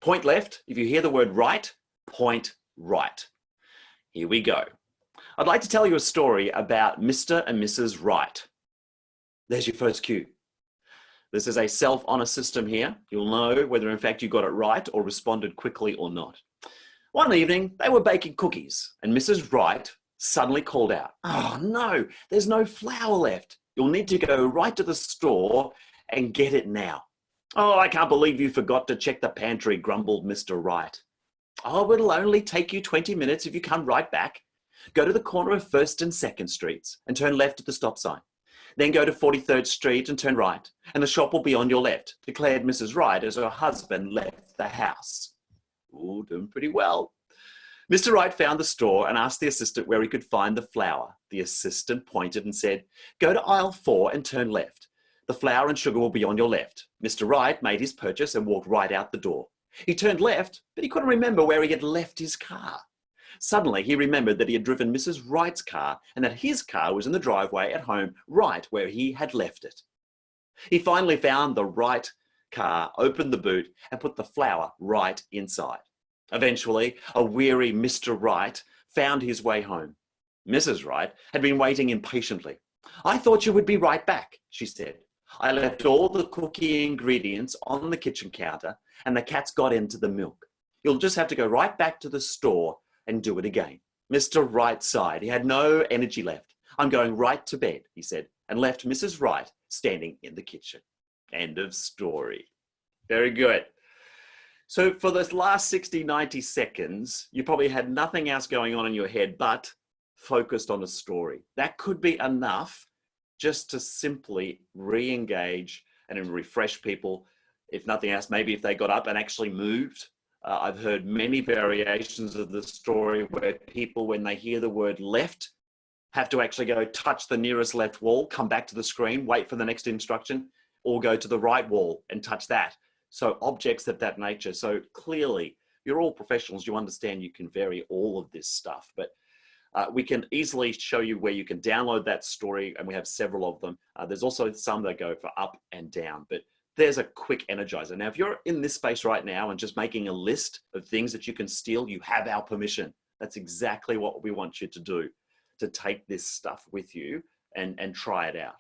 Point left. If you hear the word right, point right. Here we go. I'd like to tell you a story about Mr. and Mrs. Wright. There's your first cue. This is a self-honor system here. You'll know whether in fact you got it right or responded quickly or not. One evening, they were baking cookies and Mrs. Wright suddenly called out, "Oh no, there's no flour left. You'll need to go right to the store and get it now." "Oh, I can't believe you forgot to check the pantry," grumbled Mr. Wright. "Oh, it'll only take you 20 minutes if you come right back. Go to the corner of 1st and 2nd Streets and turn left at the stop sign. Then go to 43rd Street and turn right, and the shop will be on your left," declared Mrs. Wright as her husband left the house. Ooh, doing pretty well. Mr. Wright found the store and asked the assistant where he could find the flour. The assistant pointed and said, "Go to aisle 4 and turn left. The flour and sugar will be on your left." Mr. Wright made his purchase and walked right out the door. He turned left, but he couldn't remember where he had left his car. Suddenly, he remembered that he had driven Mrs. Wright's car and that his car was in the driveway at home, right where he had left it. He finally found the right car, opened the boot, and put the flour right inside. Eventually, a weary Mr. Wright found his way home. Mrs. Wright had been waiting impatiently. "I thought you would be right back," she said. "I left all the cookie ingredients on the kitchen counter and the cats got into the milk. You'll just have to go right back to the store and do it again." Mr. Wright sighed. He had no energy left. "I'm going right to bed," he said, and left Mrs. Wright standing in the kitchen. End of story. Very good. So for the last 60, 90 seconds, you probably had nothing else going on in your head but focused on a story. That could be enough just to simply re-engage and refresh people. If nothing else, maybe if they got up and actually moved. I've heard many variations of the story where people, when they hear the word left, have to actually go touch the nearest left wall, come back to the screen, wait for the next instruction, or go to the right wall and touch that. So objects of that nature. So clearly, you're all professionals. You understand you can vary all of this stuff. But we can easily show you where you can download that story, and we have several of them. There's also some that go for up and down. But there's a quick energizer. Now, if you're in this space right now and just making a list of things that you can steal, you have our permission. That's exactly what we want you to do, to take this stuff with you and try it out.